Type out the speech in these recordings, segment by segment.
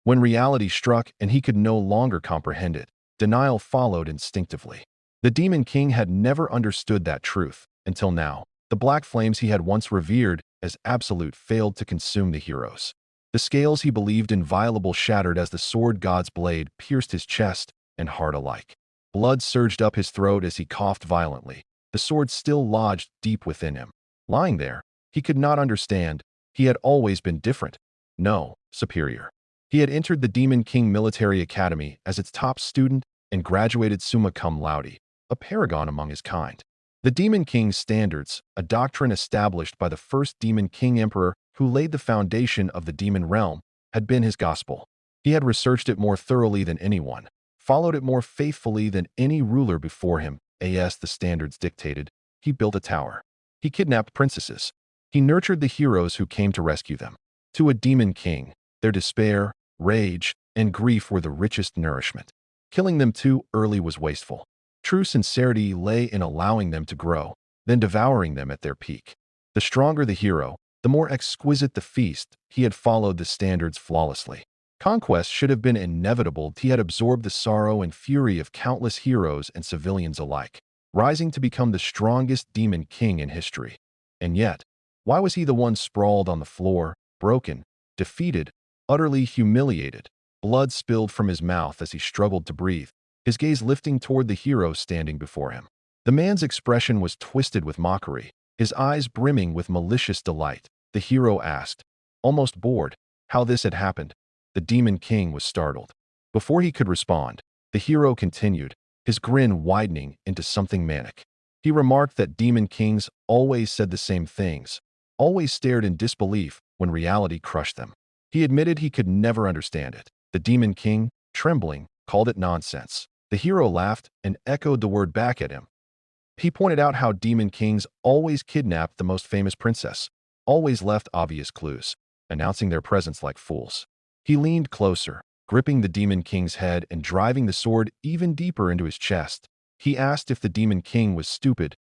When reality struck and he could no longer comprehend it, denial followed instinctively. The Demon King had never understood that truth until now. The black flames he had once revered as absolute failed to consume the heroes. The scales he believed inviolable shattered as the sword god's blade pierced his chest and heart alike. Blood surged up his throat as he coughed violently. The sword still lodged deep within him. Lying there, he could not understand. He had always been different. No, superior. He had entered the Demon King Military Academy as its top student and graduated summa cum laude, a paragon among his kind. The Demon King's standards, a doctrine established by the first Demon King Emperor who laid the foundation of the demon realm, had been his gospel. He had researched it more thoroughly than anyone, followed it more faithfully than any ruler before him. As the standards dictated, he built a tower. He kidnapped princesses. He nurtured the heroes who came to rescue them. To a demon king, their despair, rage, and grief were the richest nourishment. Killing them too early was wasteful. True sincerity lay in allowing them to grow, then devouring them at their peak. The stronger the hero, the more exquisite the feast. He had followed the standards flawlessly. Conquest should have been inevitable. He had absorbed the sorrow and fury of countless heroes and civilians alike, rising to become the strongest demon king in history. And yet, why was he the one sprawled on the floor, broken, defeated, utterly humiliated? Blood spilled from his mouth as he struggled to breathe, his gaze lifting toward the hero standing before him. The man's expression was twisted with mockery, his eyes brimming with malicious delight. The hero asked, almost bored, how this had happened. The Demon King was startled. Before he could respond, the hero continued, his grin widening into something manic. He remarked that demon kings always said the same things, always stared in disbelief when reality crushed them. He admitted he could never understand it. The Demon King, trembling, called it nonsense. The hero laughed and echoed the word back at him. He pointed out how demon kings always kidnapped the most famous princess, always left obvious clues, announcing their presence like fools. He leaned closer, gripping the Demon King's head and driving the sword even deeper into his chest. He asked if the Demon King was stupid.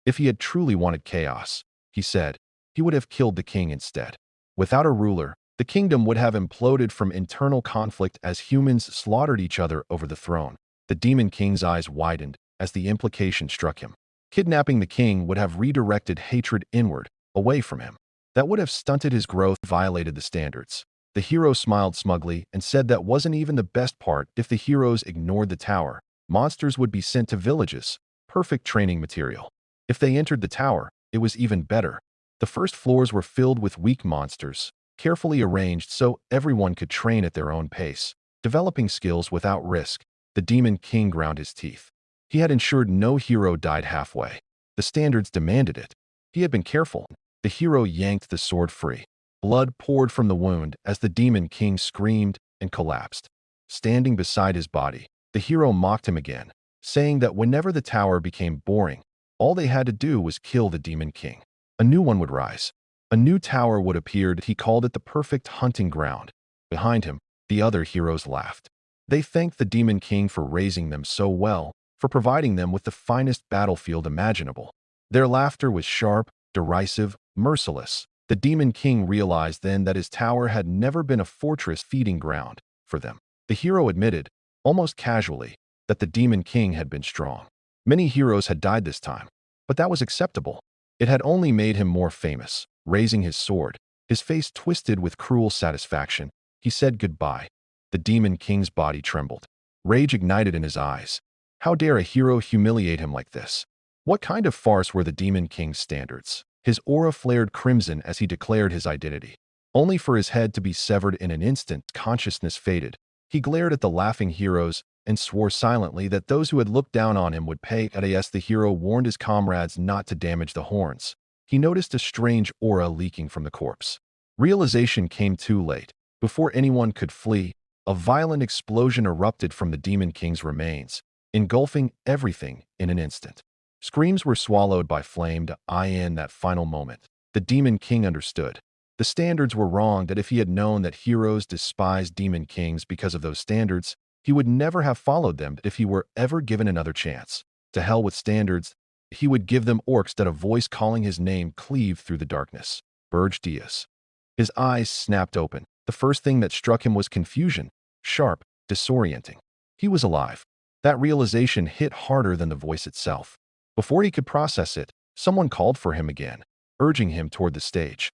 If he had truly wanted chaos, he said, he would have killed the king instead. Without a ruler, the kingdom would have imploded from internal conflict as humans slaughtered each other over the throne. The Demon King's eyes widened as the implication struck him. Kidnapping the king would have redirected hatred inward, away from him. That would have stunted his growth, violated the standards. The hero smiled smugly and said that wasn't even the best part. If the heroes ignored the tower, monsters would be sent to villages, perfect training material. If they entered the tower, it was even better. The first floors were filled with weak monsters, carefully arranged so everyone could train at their own pace, developing skills without risk. The Demon King ground his teeth. He had ensured no hero died halfway. The standards demanded it. He had been careful. The hero yanked the sword free. Blood poured from the wound as the Demon King screamed and collapsed. Standing beside his body, the hero mocked him again, saying that whenever the tower became boring, all they had to do was kill the Demon King. A new one would rise. A new tower would appear. He called it the perfect hunting ground. Behind him, the other heroes laughed. They thanked the Demon King for raising them so well, for providing them with the finest battlefield imaginable. Their laughter was sharp, derisive, merciless. The Demon King realized then that his tower had never been a fortress feeding ground for them. The hero admitted, almost casually, that the Demon King had been strong. Many heroes had died this time, but that was acceptable. It had only made him more famous. Raising his sword, his face twisted with cruel satisfaction, he said goodbye. The Demon King's body trembled. Rage ignited in his eyes. How dare a hero humiliate him like this? What kind of farce were the Demon King's standards? His aura flared crimson as he declared his identity. Only for his head to be severed in an instant, consciousness faded. He glared at the laughing heroes and swore silently that those who had looked down on him would pay. As the hero warned his comrades not to damage the horns, he noticed a strange aura leaking from the corpse. Realization came too late. Before anyone could flee, a violent explosion erupted from the Demon King's remains, engulfing everything in an instant. Screams were swallowed by flame. In that final moment, the Demon King understood. The standards were wrong. That if he had known that heroes despised Demon Kings because of those standards, he would never have followed them. If he were ever given another chance, to hell with standards, he would give them orcs. That a voice calling his name cleaved through the darkness. Burge Diaz. His eyes snapped open. The first thing that struck him was confusion, sharp, disorienting. He was alive. That realization hit harder than the voice itself. Before he could process it, someone called for him again, urging him toward the stage.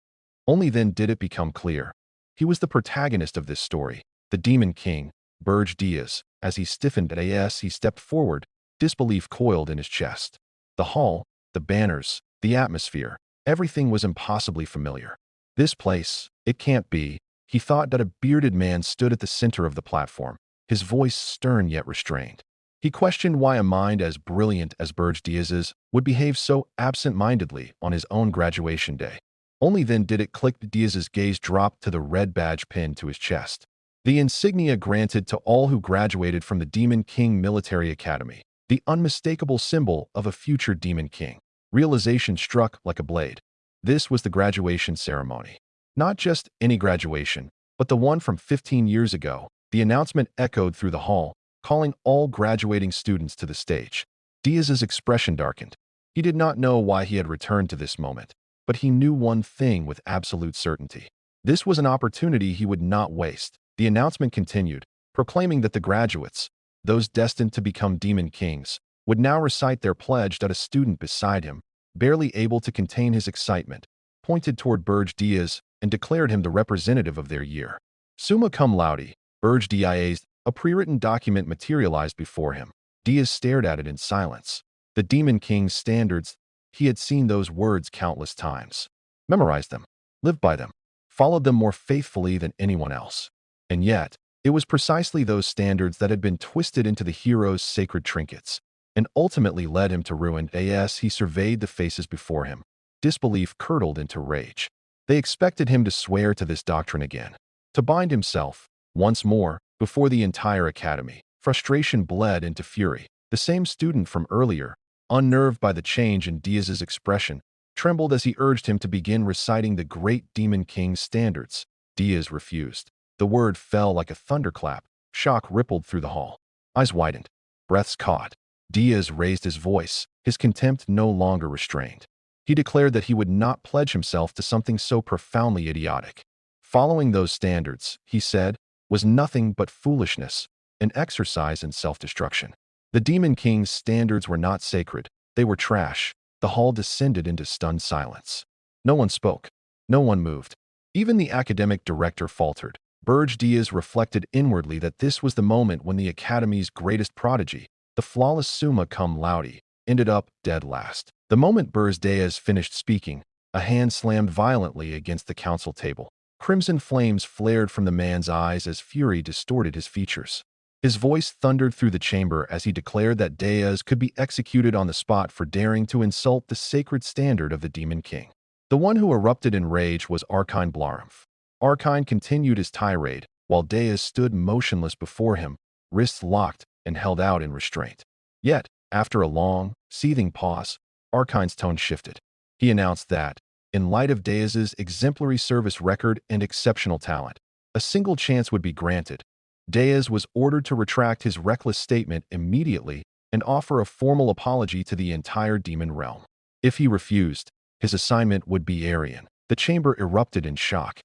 Only then did it become clear. He was the protagonist of this story, the Demon King, Burge Diaz. As he stiffened as he stepped forward, disbelief coiled in his chest. The hall, the banners, the atmosphere, everything was impossibly familiar. This place, it can't be. He thought that a bearded man stood at the center of the platform, his voice stern yet restrained. He questioned why a mind as brilliant as Burge Diaz's would behave so absent-mindedly on his own graduation day. Only then did it click. Diaz's gaze dropped to the red badge pinned to his chest. The insignia granted to all who graduated from the Demon King Military Academy, the unmistakable symbol of a future Demon King. Realization struck like a blade. This was the graduation ceremony. Not just any graduation, but the one from 15 years ago. The announcement echoed through the hall, calling all graduating students to the stage. Diaz's expression darkened. He did not know why he had returned to this moment, but he knew one thing with absolute certainty. This was an opportunity he would not waste. The announcement continued, proclaiming that the graduates, those destined to become Demon Kings, would now recite their pledge. That a student beside him, barely able to contain his excitement, pointed toward Burge Diaz and declared him the representative of their year. Summa cum laude, Burge Diaz. A pre-written document materialized before him. Diaz stared at it in silence. The Demon King's standards. He had seen those words countless times, memorized them, lived by them, followed them more faithfully than anyone else. And yet, it was precisely those standards that had been twisted into the hero's sacred trinkets and ultimately led him to ruin. As he surveyed the faces before him, disbelief curdled into rage. They expected him to swear to this doctrine again, to bind himself, once more, before the entire academy. Frustration bled into fury. The same student from earlier, unnerved by the change in Diaz's expression, trembled as he urged him to begin reciting the great Demon King's standards. Diaz refused. The word fell like a thunderclap. Shock rippled through the hall. Eyes widened. Breaths caught. Diaz raised his voice, his contempt no longer restrained. He declared that he would not pledge himself to something so profoundly idiotic. Following those standards, he said, was nothing but foolishness, an exercise in self-destruction. The Demon King's standards were not sacred. They were trash. The hall descended into stunned silence. No one spoke. No one moved. Even the academic director faltered. Burge Diaz reflected inwardly that this was the moment when the Academy's greatest prodigy, the flawless summa cum laude, ended up dead last. The moment Burge Diaz finished speaking, a hand slammed violently against the council table. Crimson flames flared from the man's eyes as fury distorted his features. His voice thundered through the chamber as he declared that Diaz could be executed on the spot for daring to insult the sacred standard of the Demon King. The one who erupted in rage was Arkine Blarumph. Arkine continued his tirade, while Diaz stood motionless before him, wrists locked and held out in restraint. Yet, after a long, seething pause, Arkine's tone shifted. He announced that, in light of Diaz's exemplary service record and exceptional talent, a single chance would be granted. Diaz was ordered to retract his reckless statement immediately and offer a formal apology to the entire demon realm. If he refused, his assignment would be Arian. The chamber erupted in shock.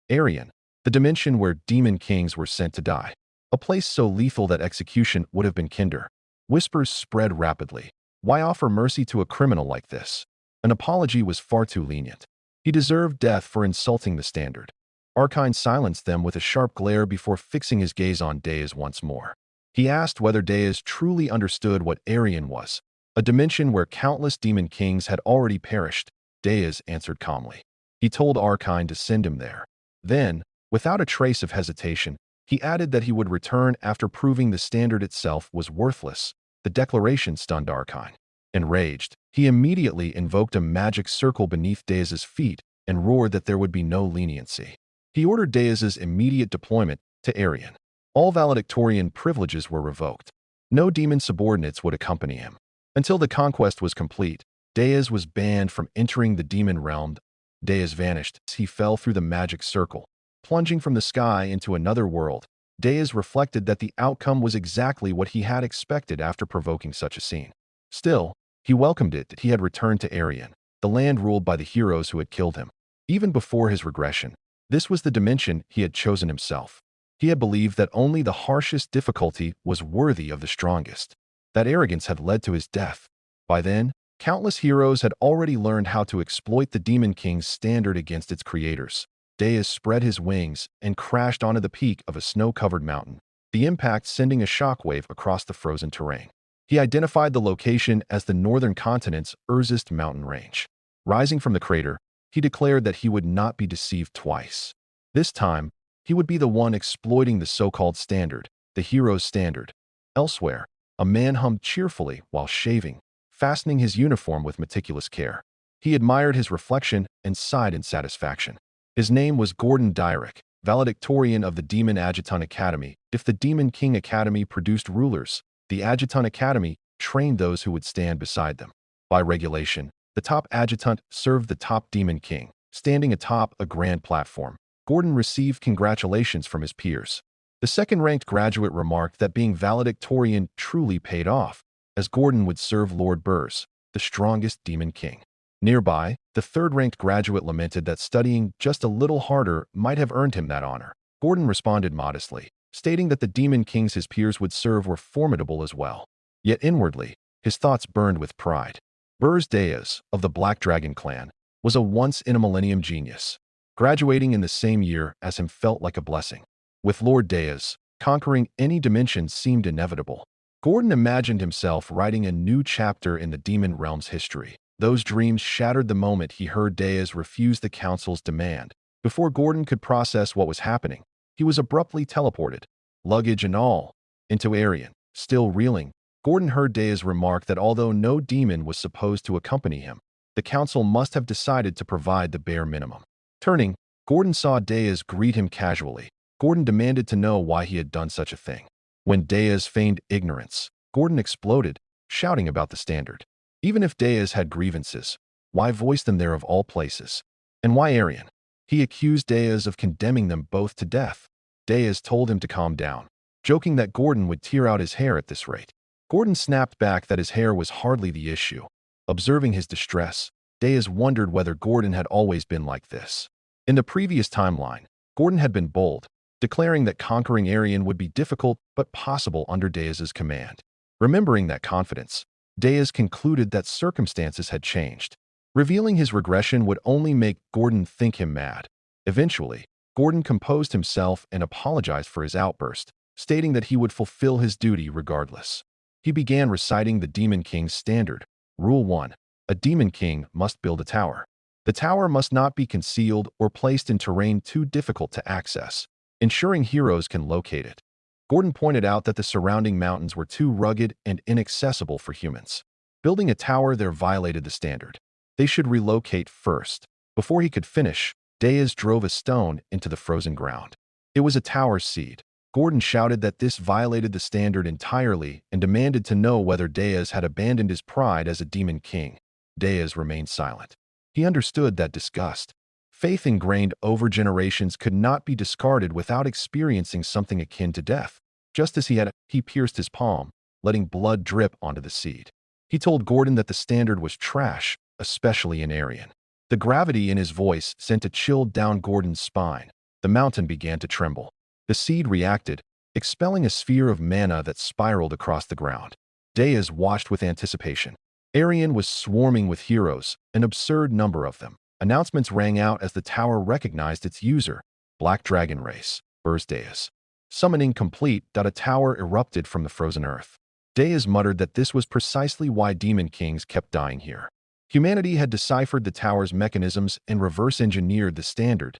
Arian, the dimension where demon kings were sent to die. A place so lethal that execution would have been kinder. Whispers spread rapidly. Why offer mercy to a criminal like this? An apology was far too lenient. He deserved death for insulting the standard. Arkine silenced them with a sharp glare before fixing his gaze on Diaz once more. He asked whether Diaz truly understood what Arian was, a dimension where countless demon kings had already perished. Diaz answered calmly. He told Arkine to send him there. Then, without a trace of hesitation, he added that he would return after proving the standard itself was worthless. The declaration stunned Arkine. Enraged, he immediately invoked a magic circle beneath Diaz's feet and roared that there would be no leniency. He ordered Diaz's immediate deployment to Arian. All valedictorian privileges were revoked. No demon subordinates would accompany him. Until the conquest was complete, Diaz was banned from entering the demon realm. Diaz vanished. He fell through the magic circle, plunging from the sky into another world. Diaz reflected that the outcome was exactly what he had expected after provoking such a scene. Still, he welcomed it that he had returned to Arian, the land ruled by the heroes who had killed him. Even before his regression, This was the dimension he had chosen himself. He had believed that only the harshest difficulty was worthy of the strongest. That arrogance had led to his death. By then, countless heroes had already learned how to exploit the Demon King's standard against its creators. Deus spread his wings and crashed onto the peak of a snow-covered mountain, the impact sending a shockwave across the frozen terrain. He identified the location as the northern continent's Erzist mountain range. Rising from the crater, he declared that he would not be deceived twice. This time, he would be the one exploiting the so-called standard, the hero's standard. Elsewhere, a man hummed cheerfully while shaving, fastening his uniform with meticulous care. He admired his reflection and sighed in satisfaction. His name was Gordon Dyrek, valedictorian of the Demon Adjutant Academy. If the Demon King Academy produced rulers, the Adjutant Academy trained those who would stand beside them. By regulation, the top adjutant served the top Demon King. Standing atop a grand platform, Gordon received congratulations from his peers. The second-ranked graduate remarked that being valedictorian truly paid off, as Gordon would serve Lord Burrs, the strongest Demon King. Nearby, the third-ranked graduate lamented that studying just a little harder might have earned him that honor. Gordon responded modestly, stating that the Demon Kings his peers would serve were formidable as well. Yet inwardly, his thoughts burned with pride. Burrs Deus, of the Black Dragon clan, was a once-in-a-millennium genius. Graduating in the same year as him felt like a blessing. With Lord Deus, conquering any dimension seemed inevitable. Gordon imagined himself writing a new chapter in the demon realm's history. Those dreams shattered the moment he heard Deus refuse the council's demand. Before Gordon could process what was happening, he was abruptly teleported, luggage and all, into Arian. Still reeling, Gordon heard Deus remark that although no demon was supposed to accompany him, the council must have decided to provide the bare minimum. Turning, Gordon saw Deus greet him casually. Gordon demanded to know why he had done such a thing. When Deus feigned ignorance, Gordon exploded, shouting about the standard. Even if Deus had grievances, why voice them there of all places? And why Arian? He accused Deus of condemning them both to death. Deus told him to calm down, joking that Gordon would tear out his hair at this rate. Gordon snapped back that his hair was hardly the issue. Observing his distress, Deus wondered whether Gordon had always been like this. In the previous timeline, Gordon had been bold, declaring that conquering Arian would be difficult but possible under Deus's command. Remembering that confidence, Deus concluded that circumstances had changed. Revealing his regression would only make Gordon think him mad. Eventually, Gordon composed himself and apologized for his outburst, stating that he would fulfill his duty regardless. He began reciting the Demon King's standard. Rule 1. A Demon King must build a tower. The tower must not be concealed or placed in terrain too difficult to access, ensuring heroes can locate it. Gordon pointed out that the surrounding mountains were too rugged and inaccessible for humans. Building a tower there violated the standard. They should relocate first. Before he could finish, Deus drove a stone into the frozen ground. It was a tower seed. Gordon shouted that this violated the standard entirely and demanded to know whether Deus had abandoned his pride as a demon king. Deus remained silent. He understood that disgust, faith ingrained over generations, could not be discarded without experiencing something akin to death. Just as he pierced his palm, letting blood drip onto the seed. He told Gordon that the standard was trash, especially in Arian. The gravity in his voice sent a chill down Gordon's spine. The mountain began to tremble. The seed reacted, expelling a sphere of mana that spiraled across the ground. Deus watched with anticipation. Arian was swarming with heroes, an absurd number of them. Announcements rang out as the tower recognized its user, Black Dragon Race, Burrs Deus. Summoning complete, a tower erupted from the frozen earth. Deus muttered that this was precisely why demon kings kept dying here. Humanity had deciphered the tower's mechanisms and reverse-engineered the standard.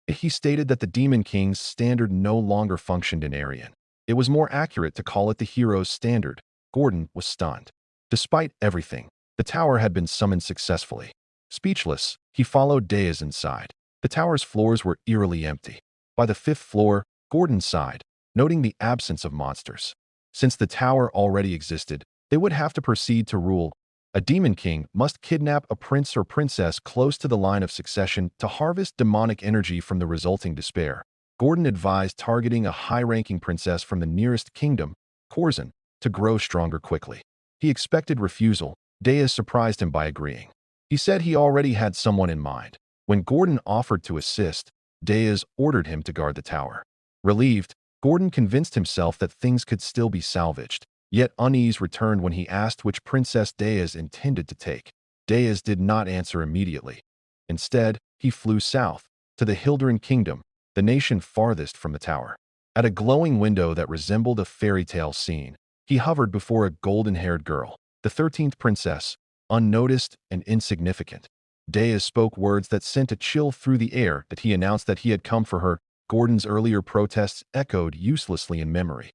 He stated that the Demon King's standard no longer functioned in Arian. It was more accurate to call it the hero's standard. Gordon was stunned. Despite everything, the tower had been summoned successfully. Speechless, he followed Deus inside. The tower's floors were eerily empty. By the 5th floor, Gordon sighed, noting the absence of monsters. Since the tower already existed, they would have to proceed to rule. A demon king must kidnap a prince or princess close to the line of succession to harvest demonic energy from the resulting despair. Gordon advised targeting a high-ranking princess from the nearest kingdom, Corzin, to grow stronger quickly. He expected refusal. Deus surprised him by agreeing. He said he already had someone in mind. When Gordon offered to assist, Deas ordered him to guard the tower. Relieved, Gordon convinced himself that things could still be salvaged. Yet unease returned when he asked which princess Deas intended to take. Deas did not answer immediately. Instead, he flew south, to the Hilderan kingdom, the nation farthest from the tower. At a glowing window that resembled a fairy tale scene, he hovered before a golden-haired girl, the 13th princess, unnoticed and insignificant. Deas spoke words that sent a chill through the air that he announced that he had come for her. Gordon's earlier protests echoed uselessly in memory.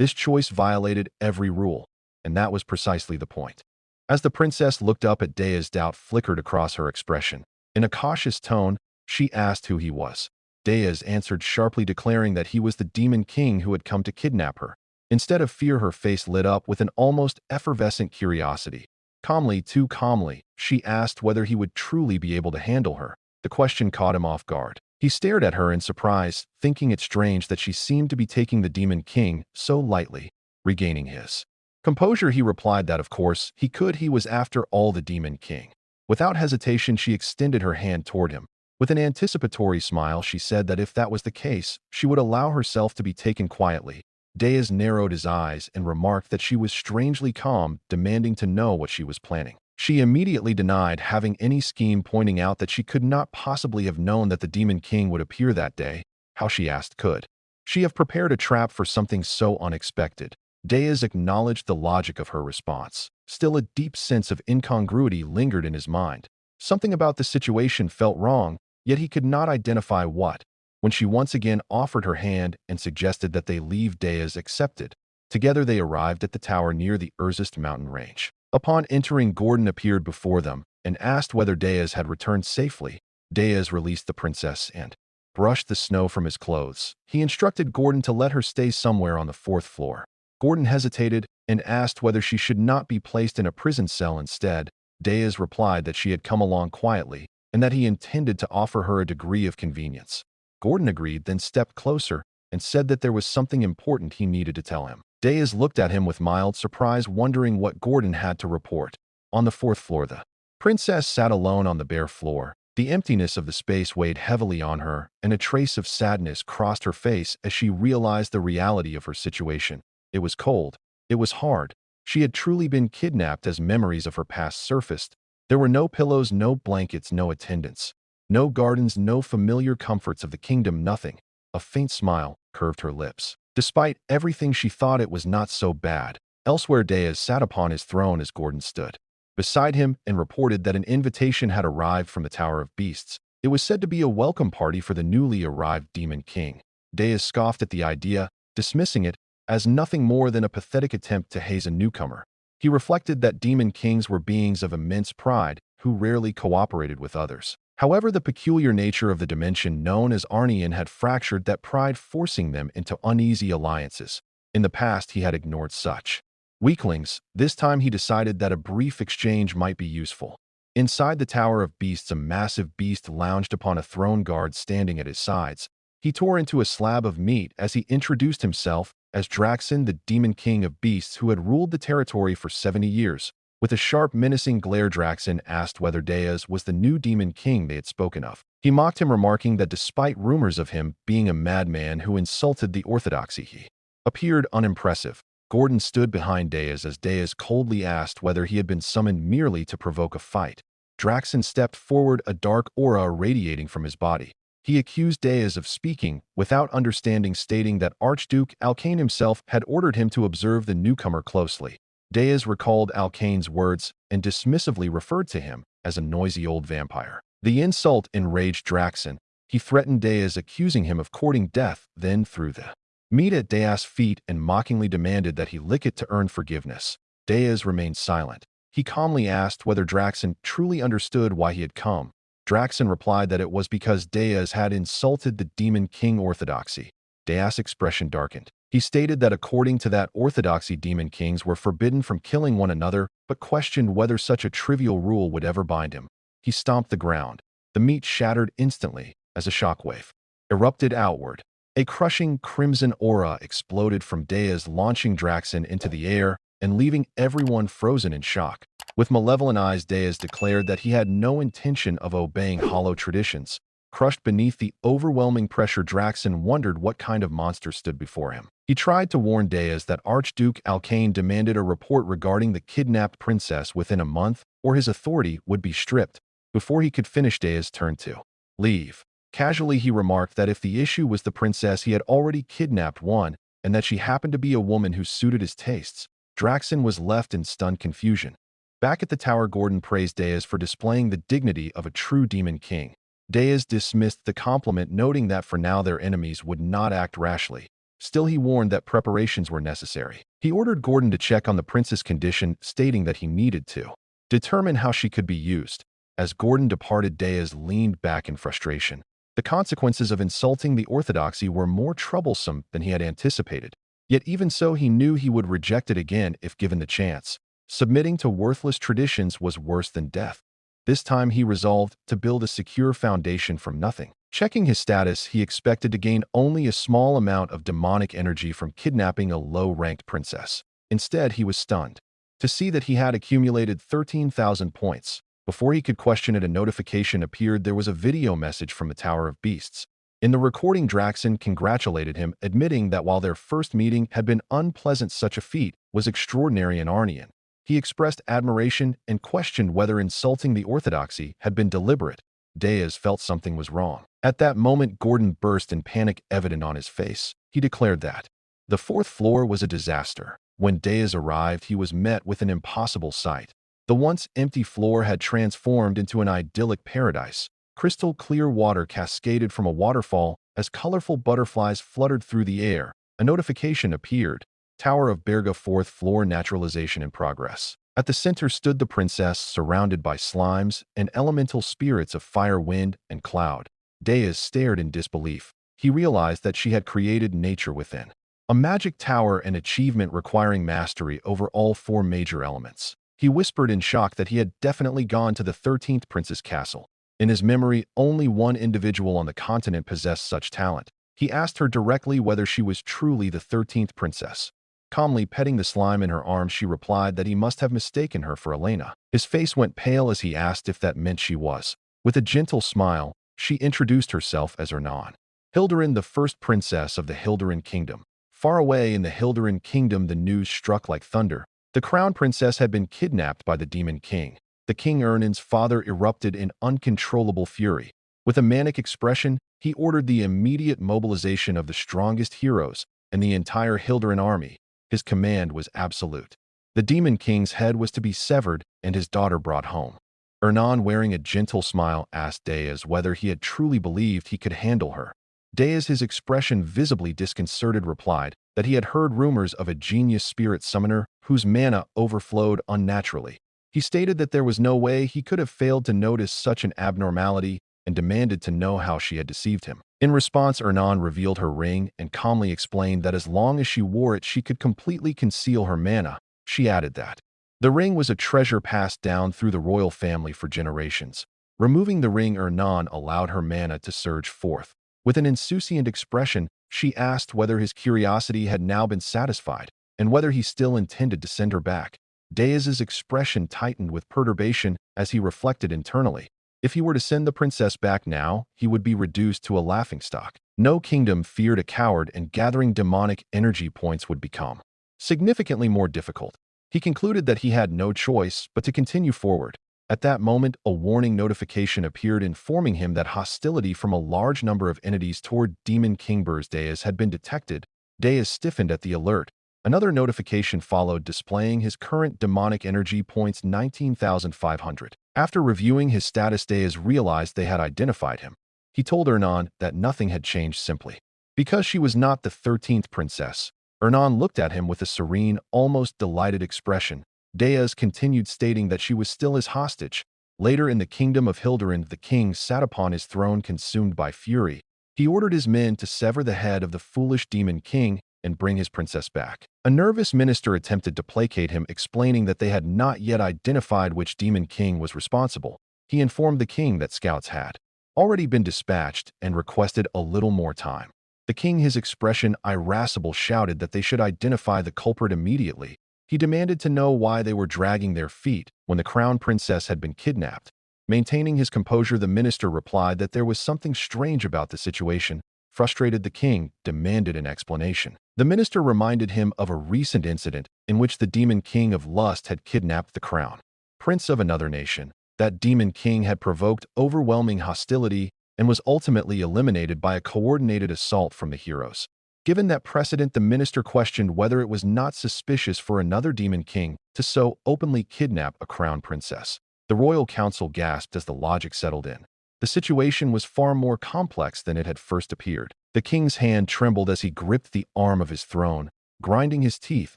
This choice violated every rule, and that was precisely the point. As the princess looked up at Deas, doubt flickered across her expression. In a cautious tone, she asked who he was. Deas answered sharply, declaring that he was the demon king who had come to kidnap her. Instead of fear, her face lit up with an almost effervescent curiosity. Calmly, too calmly, she asked whether he would truly be able to handle her. The question caught him off guard. He stared at her in surprise, thinking it strange that she seemed to be taking the demon king so lightly. Regaining his composure, he replied that of course he could. He was after all the demon king. Without hesitation, she extended her hand toward him. With an anticipatory smile, she said that if that was the case, she would allow herself to be taken quietly. Deas narrowed his eyes and remarked that she was strangely calm, demanding to know what she was planning. She immediately denied having any scheme, pointing out that she could not possibly have known that the Demon King would appear that day. How, she asked, could she have prepared a trap for something so unexpected? Deas acknowledged the logic of her response. Still, a deep sense of incongruity lingered in his mind. Something about the situation felt wrong, yet he could not identify what. When she once again offered her hand and suggested that they leave, Deas accepted. Together they arrived at the tower near the Erzist mountain range. Upon entering, Gordon appeared before them and asked whether Deas had returned safely. Deas released the princess and brushed the snow from his clothes. He instructed Gordon to let her stay somewhere on the 4th floor. Gordon hesitated and asked whether she should not be placed in a prison cell instead. Deas replied that she had come along quietly and that he intended to offer her a degree of convenience. Gordon agreed, then stepped closer and said that there was something important he needed to tell him. Deas looked at him with mild surprise, wondering what Gordon had to report. On the 4th floor, the princess sat alone on the bare floor. The emptiness of the space weighed heavily on her, and a trace of sadness crossed her face as she realized the reality of her situation. It was cold. It was hard. She had truly been kidnapped as memories of her past surfaced. There were no pillows, no blankets, no attendants. No gardens, no familiar comforts of the kingdom, nothing. A faint smile curved her lips. Despite everything, she thought it was not so bad. Elsewhere, Deas sat upon his throne as Gordon stood beside him and reported that an invitation had arrived from the Tower of Beasts. It was said to be a welcome party for the newly arrived Demon King. Deas scoffed at the idea, dismissing it as nothing more than a pathetic attempt to haze a newcomer. He reflected that Demon Kings were beings of immense pride who rarely cooperated with others. However, the peculiar nature of the dimension known as Arnian had fractured that pride, forcing them into uneasy alliances. In the past, he had ignored such weaklings. This time, he decided that a brief exchange might be useful. Inside the Tower of Beasts, a massive beast lounged upon a throne, guard standing at his sides. He tore into a slab of meat as he introduced himself as Draxen, the Demon King of Beasts who had ruled the territory for 70 years. With a sharp, menacing glare, Draxen asked whether Deas was the new Demon King they had spoken of. He mocked him, remarking that despite rumors of him being a madman who insulted the orthodoxy, he appeared unimpressive. Gordon stood behind Deas as Deas coldly asked whether he had been summoned merely to provoke a fight. Draxen stepped forward, a dark aura radiating from his body. He accused Deas of speaking without understanding, stating that Archduke Alkane himself had ordered him to observe the newcomer closely. Deas recalled Alkane's words and dismissively referred to him as a noisy old vampire. The insult enraged Draxen. He threatened Deas, accusing him of courting death, then threw the meat at Deas' feet and mockingly demanded that he lick it to earn forgiveness. Deas remained silent. He calmly asked whether Draxen truly understood why he had come. Draxen replied that it was because Deas had insulted the Demon King orthodoxy. Deas' expression darkened. He stated that according to that orthodoxy, Demon Kings were forbidden from killing one another, but questioned whether such a trivial rule would ever bind him. He stomped the ground. The meat shattered instantly as a shockwave erupted outward. A crushing crimson aura exploded from Deas, launching Draxen into the air and leaving everyone frozen in shock. With malevolent eyes, Deas declared that he had no intention of obeying hollow traditions. Crushed beneath the overwhelming pressure, Draxon wondered what kind of monster stood before him. He tried to warn Deas that Archduke Alkane demanded a report regarding the kidnapped princess within a month, or his authority would be stripped. Before he could finish, Deas turned to leave. Casually, he remarked that if the issue was the princess, he had already kidnapped one, and that she happened to be a woman who suited his tastes. Draxon was left in stunned confusion. Back at the tower, Gordon praised Deas for displaying the dignity of a true demon king. Deas dismissed the compliment, noting that for now their enemies would not act rashly. Still, he warned that preparations were necessary. He ordered Gordon to check on the princess' condition, stating that he needed to determine how she could be used. As Gordon departed, Deas leaned back in frustration. The consequences of insulting the orthodoxy were more troublesome than he had anticipated. Yet even so, he knew he would reject it again if given the chance. Submitting to worthless traditions was worse than death. This time he resolved to build a secure foundation from nothing. Checking his status, he expected to gain only a small amount of demonic energy from kidnapping a low-ranked princess. Instead, he was stunned to see that he had accumulated 13,000 points. Before he could question it, a notification appeared. There was a video message from the Tower of Beasts. In the recording, Draxon congratulated him, admitting that while their first meeting had been unpleasant, such a feat was extraordinary in Arnian. He expressed admiration and questioned whether insulting the orthodoxy had been deliberate. Deas felt something was wrong. At that moment, Gordon burst in panic, evident on his face. He declared that the fourth floor was a disaster. When Deas arrived, he was met with an impossible sight. The once empty floor had transformed into an idyllic paradise. Crystal clear water cascaded from a waterfall as colorful butterflies fluttered through the air. A notification appeared. Tower of Berga, 4th floor, naturalization in progress. At the center stood the princess, surrounded by slimes and elemental spirits of fire, wind, and cloud. Deas stared in disbelief. He realized that she had created nature within. A magic tower, an achievement requiring mastery over all 4 major elements. He whispered in shock that he had definitely gone to the 13th Princess Castle. In his memory, only one individual on the continent possessed such talent. He asked her directly whether she was truly the 13th princess. Calmly petting the slime in her arms, she replied that he must have mistaken her for Elena. His face went pale as he asked if that meant she was. With a gentle smile, she introduced herself as Ernan. Hilderin, the first princess of the Hilderin kingdom. Far away in the Hilderin kingdom, the news struck like thunder. The crown princess had been kidnapped by the demon king. The king, Ernan's father, erupted in uncontrollable fury. With a manic expression, he ordered the immediate mobilization of the strongest heroes and the entire Hilderin army. His command was absolute. The demon king's head was to be severed and his daughter brought home. Ernan, wearing a gentle smile, asked Deas whether he had truly believed he could handle her. Deas, his expression visibly disconcerted, replied that he had heard rumors of a genius spirit summoner whose mana overflowed unnaturally. He stated that there was no way he could have failed to notice such an abnormality and demanded to know how she had deceived him. In response, Ernan revealed her ring and calmly explained that as long as she wore it, she could completely conceal her mana. She added that the ring was a treasure passed down through the royal family for generations. Removing the ring, Ernan allowed her mana to surge forth. With an insouciant expression, she asked whether his curiosity had now been satisfied and whether he still intended to send her back. Deas's expression tightened with perturbation as he reflected internally. If he were to send the princess back now, he would be reduced to a laughingstock. No kingdom feared a coward, and gathering demonic energy points would become significantly more difficult. He concluded that he had no choice but to continue forward. At that moment, a warning notification appeared informing him that hostility from a large number of entities toward Demon King Deas had been detected. Deas stiffened at the alert. Another notification followed, displaying his current demonic energy points, 19,500. After reviewing his status, Deas realized they had identified him. He told Ernan that nothing had changed, simply because she was not the 13th princess. Ernan looked at him with a serene, almost delighted expression. Deas continued, stating that she was still his hostage. Later in the kingdom of Hilderin, the king sat upon his throne, consumed by fury. He ordered his men to sever the head of the foolish demon king and bring his princess back. A nervous minister attempted to placate him, explaining that they had not yet identified which demon king was responsible. He informed the king that scouts had already been dispatched and requested a little more time. The king, his expression irascible, shouted that they should identify the culprit immediately. He demanded to know why they were dragging their feet when the crown princess had been kidnapped. Maintaining his composure, the minister replied that there was something strange about the situation. Frustrated, the king demanded an explanation. The minister reminded him of a recent incident in which the demon king of lust had kidnapped the crown prince of another nation. That demon king had provoked overwhelming hostility and was ultimately eliminated by a coordinated assault from the heroes. Given that precedent, the minister questioned whether it was not suspicious for another demon king to so openly kidnap a crown princess. The royal council gasped as the logic settled in. The situation was far more complex than it had first appeared. The king's hand trembled as he gripped the arm of his throne, grinding his teeth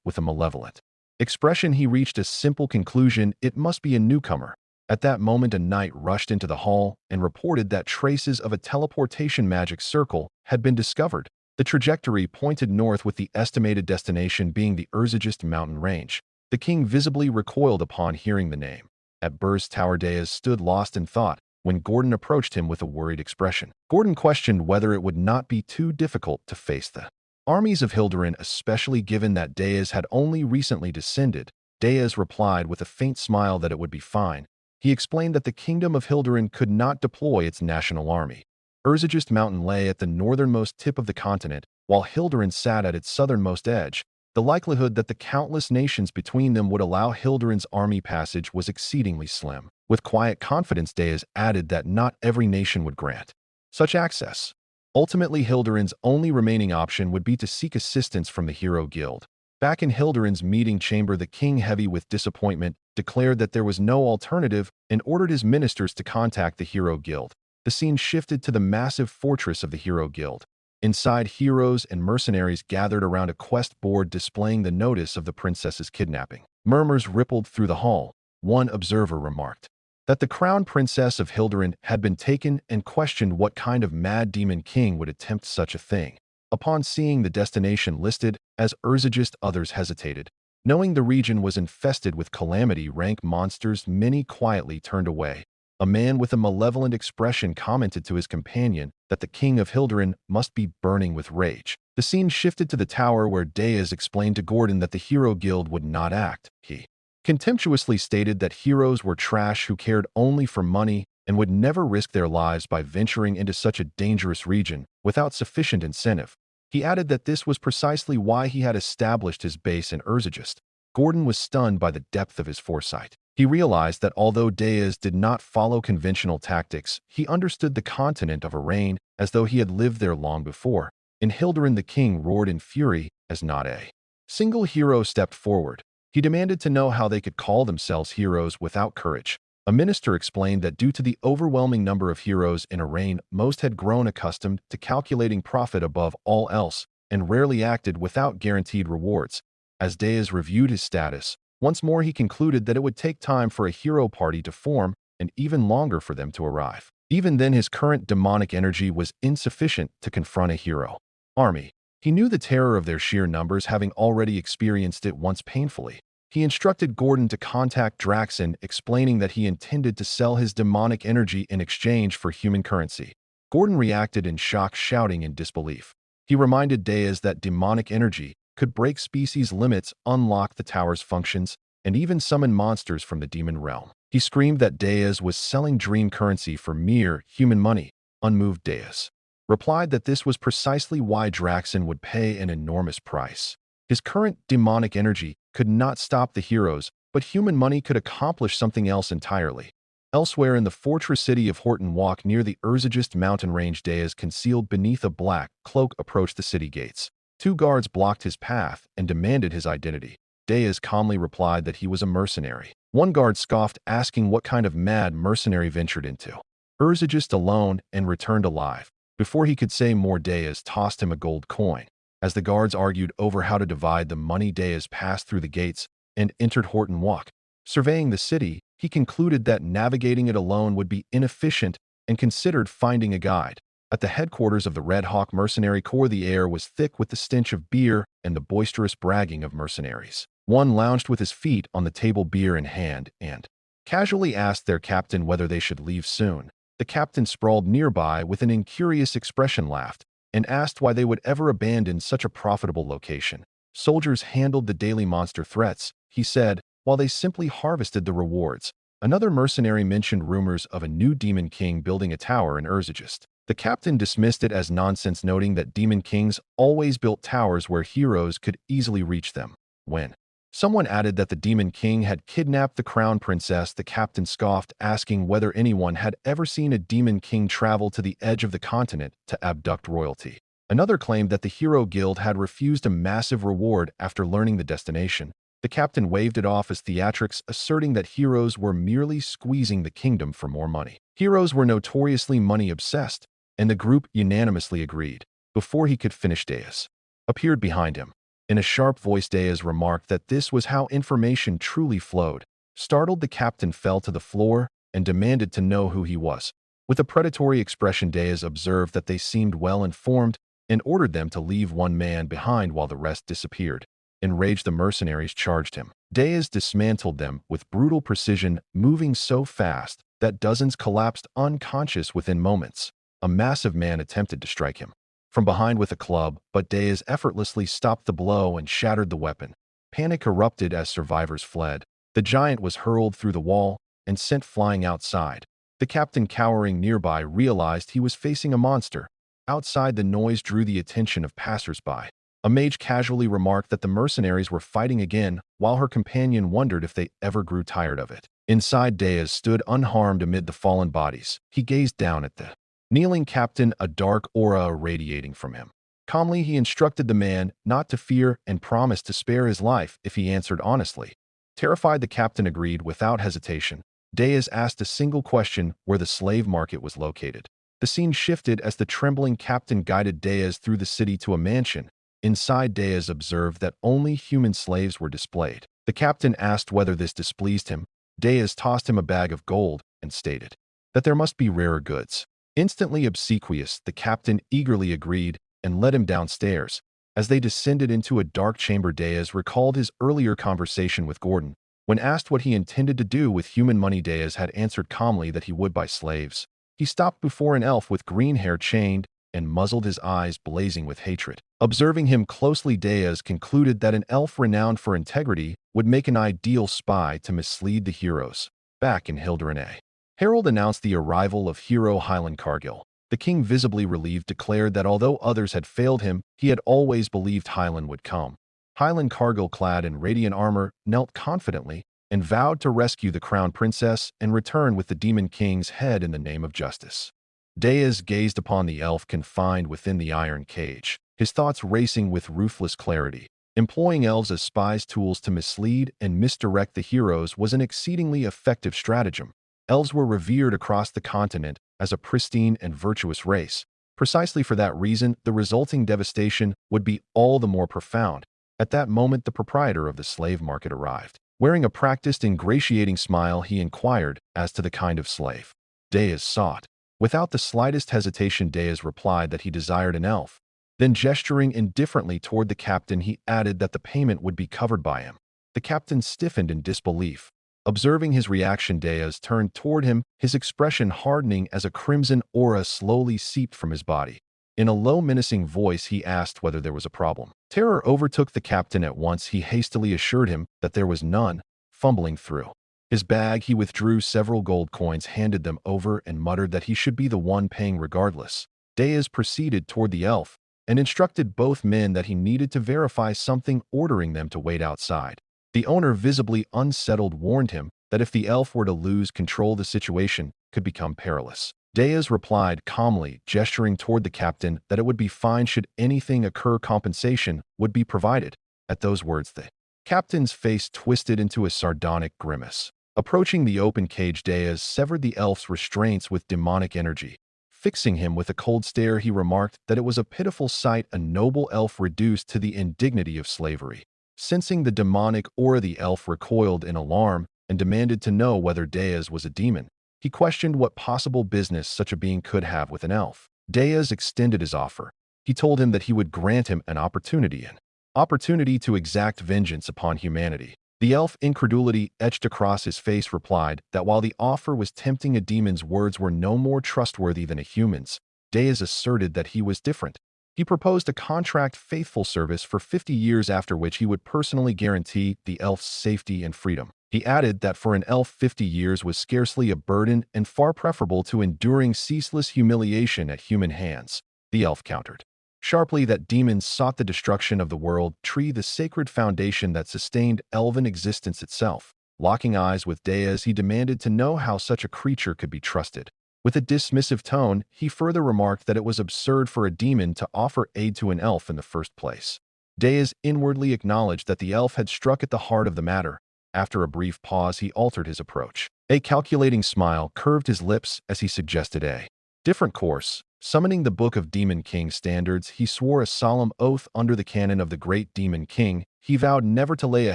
with a malevolent expression. He reached a simple conclusion: it must be a newcomer. At that moment, a knight rushed into the hall and reported that traces of a teleportation magic circle had been discovered. The trajectory pointed north, with the estimated destination being the Urzagist mountain range. The king visibly recoiled upon hearing the name. At Burr's tower, Deas stood lost in thought when Gordon approached him with a worried expression. Gordon questioned whether it would not be too difficult to face the armies of Hildurin, especially given that Deas had only recently descended. Deas replied with a faint smile that it would be fine. He explained that the kingdom of Hildurin could not deploy its national army. Urzagist mountain lay at the northernmost tip of the continent, while Hildurin sat at its southernmost edge. The likelihood that the countless nations between them would allow Hildurin's army passage was exceedingly slim. With quiet confidence, Deas added that not every nation would grant such access. Ultimately, Hildurin's only remaining option would be to seek assistance from the Hero Guild. Back in Hildurin's meeting chamber, the king, heavy with disappointment, declared that there was no alternative and ordered his ministers to contact the Hero Guild. The scene shifted to the massive fortress of the Hero Guild. Inside, heroes and mercenaries gathered around a quest board displaying the notice of the princess's kidnapping. Murmurs rippled through the hall. One observer remarked that the crown princess of Hildurin had been taken and questioned what kind of mad demon king would attempt such a thing. Upon seeing the destination listed as Urzagist, others hesitated. Knowing the region was infested with calamity-rank monsters, many quietly turned away. A man with a malevolent expression commented to his companion that the king of Hildurin must be burning with rage. The scene shifted to the tower, where Deas explained to Gordon that the Hero Guild would not act. He contemptuously stated that heroes were trash who cared only for money and would never risk their lives by venturing into such a dangerous region without sufficient incentive. He added that this was precisely why he had established his base in Urzagist. Gordon was stunned by the depth of his foresight. He realized that although Deas did not follow conventional tactics, he understood the continent of Arain as though he had lived there long before. In Hildurin, the king roared in fury as not a single hero stepped forward. He demanded to know how they could call themselves heroes without courage. A minister explained that due to the overwhelming number of heroes in Arain, most had grown accustomed to calculating profit above all else and rarely acted without guaranteed rewards. As Deas reviewed his status, once more he concluded that it would take time for a hero party to form and even longer for them to arrive. Even then, his current demonic energy was insufficient to confront a hero army. He knew the terror of their sheer numbers, having already experienced it once painfully. He instructed Gordon to contact Draxen, explaining that he intended to sell his demonic energy in exchange for human currency. Gordon reacted in shock, shouting in disbelief. He reminded Deas that demonic energy could break species limits, unlock the tower's functions, and even summon monsters from the demon realm. He screamed that Deas was selling dream currency for mere human money. Unmoved, Deas replied that this was precisely why Draxen would pay an enormous price. His current demonic energy could not stop the heroes, but human money could accomplish something else entirely. Elsewhere in the fortress city of Horton Walk, near the Urzagist mountain range, Deas, concealed beneath a black cloak, approached the city gates. Two guards blocked his path and demanded his identity. Deas calmly replied that he was a mercenary. One guard scoffed, asking what kind of mad mercenary ventured into Urzagist alone and returned alive. Before he could say more, Deas tossed him a gold coin. As the guards argued over how to divide the money, Deas passed through the gates and entered Horton Walk. Surveying the city, he concluded that navigating it alone would be inefficient and considered finding a guide. At the headquarters of the Red Hawk Mercenary Corps, the air was thick with the stench of beer and the boisterous bragging of mercenaries. One lounged with his feet on the table, beer in hand, and casually asked their captain whether they should leave soon. The captain, sprawled nearby with an incurious expression, laughed and asked why they would ever abandon such a profitable location. Soldiers handled the daily monster threats, he said, while they simply harvested the rewards. Another mercenary mentioned rumors of a new demon king building a tower in Urzagist. The captain dismissed it as nonsense, noting that demon kings always built towers where heroes could easily reach them. When someone added that the demon king had kidnapped the crown princess, the captain scoffed, asking whether anyone had ever seen a demon king travel to the edge of the continent to abduct royalty. Another claimed that the hero guild had refused a massive reward after learning the destination. The captain waved it off as theatrics, asserting that heroes were merely squeezing the kingdom for more money. Heroes were notoriously money-obsessed, and the group unanimously agreed. Before he could finish, Deus appeared behind him. In a sharp voice, Deus remarked that this was how information truly flowed. Startled, the captain fell to the floor and demanded to know who he was. With a predatory expression, Deus observed that they seemed well-informed and ordered them to leave one man behind while the rest disappeared. Enraged, the mercenaries charged him. Deus dismantled them with brutal precision, moving so fast that dozens collapsed unconscious within moments. A massive man attempted to strike him from behind with a club, but Deus effortlessly stopped the blow and shattered the weapon. Panic erupted as survivors fled. The giant was hurled through the wall and sent flying outside. The captain, cowering nearby, realized he was facing a monster. Outside, the noise drew the attention of passers-by. A mage casually remarked that the mercenaries were fighting again, while her companion wondered if they ever grew tired of it. Inside, Deus stood unharmed amid the fallen bodies. He gazed down at the kneeling captain, a dark aura irradiating from him. Calmly, he instructed the man not to fear and promised to spare his life if he answered honestly. Terrified, the captain agreed without hesitation. Deus asked a single question: where the slave market was located. The scene shifted as the trembling captain guided Deus through the city to a mansion. Inside, Deus observed that only human slaves were displayed. The captain asked whether this displeased him. Deus tossed him a bag of gold and stated that there must be rarer goods. Instantly obsequious, the captain eagerly agreed and led him downstairs. As they descended into a dark chamber, Deus recalled his earlier conversation with Gordon. When asked what he intended to do with human money, Deus had answered calmly that he would buy slaves. He stopped before an elf with green hair, chained and muzzled, his eyes blazing with hatred. Observing him closely, Deus concluded that an elf renowned for integrity would make an ideal spy to mislead the heroes. Back in Hilderane, Harold announced the arrival of hero Highland Cargill. The king, visibly relieved, declared that although others had failed him, he had always believed Highland would come. Highland Cargill, clad in radiant armor, knelt confidently and vowed to rescue the crown princess and return with the demon king's head in the name of justice. Deus gazed upon the elf confined within the iron cage, his thoughts racing with ruthless clarity. Employing elves as spies, tools to mislead and misdirect the heroes, was an exceedingly effective stratagem. Elves were revered across the continent as a pristine and virtuous race. Precisely for that reason, the resulting devastation would be all the more profound. At that moment, the proprietor of the slave market arrived. Wearing a practiced, ingratiating smile, he inquired as to the kind of slave Deus sought. Without the slightest hesitation, Deus replied that he desired an elf. Then, gesturing indifferently toward the captain, he added that the payment would be covered by him. The captain stiffened in disbelief. Observing his reaction, Deus turned toward him, his expression hardening as a crimson aura slowly seeped from his body. In a low, menacing voice, he asked whether there was a problem. Terror overtook the captain at once. He hastily assured him that there was none. Fumbling through his bag, he withdrew several gold coins, handed them over, and muttered that he should be the one paying regardless. Deus proceeded toward the elf and instructed both men that he needed to verify something, ordering them to wait outside. The owner, visibly unsettled, warned him that if the elf were to lose control, the situation could become perilous. Deus replied calmly, gesturing toward the captain, that it would be fine should anything occur. Compensation would be provided. At those words, the captain's face twisted into a sardonic grimace. Approaching the open cage, Deus severed the elf's restraints with demonic energy. Fixing him with a cold stare, he remarked that it was a pitiful sight, a noble elf reduced to the indignity of slavery. Sensing the demonic aura, the elf recoiled in alarm and demanded to know whether Deus was a demon. He questioned what possible business such a being could have with an elf. Deus extended his offer. He told him that he would grant him an opportunity to exact vengeance upon humanity. The elf, incredulity etched across his face, replied that while the offer was tempting, a demon's words were no more trustworthy than a human's. Deus asserted that he was different. He proposed a contract faithful service for 50 years, after which he would personally guarantee the elf's safety and freedom. He added that for an elf 50 years was scarcely a burden and far preferable to enduring ceaseless humiliation at human hands. The elf countered sharply that demons sought the destruction of the world tree, the sacred foundation that sustained elven existence itself. Locking eyes with Deas, he demanded to know how such a creature could be trusted. With a dismissive tone, he further remarked that it was absurd for a demon to offer aid to an elf in the first place. Deas inwardly acknowledged that the elf had struck at the heart of the matter. After a brief pause, he altered his approach. A calculating smile curved his lips as he suggested a different course. Summoning the Book of Demon King standards, he swore a solemn oath under the canon of the great Demon King. He vowed never to lay a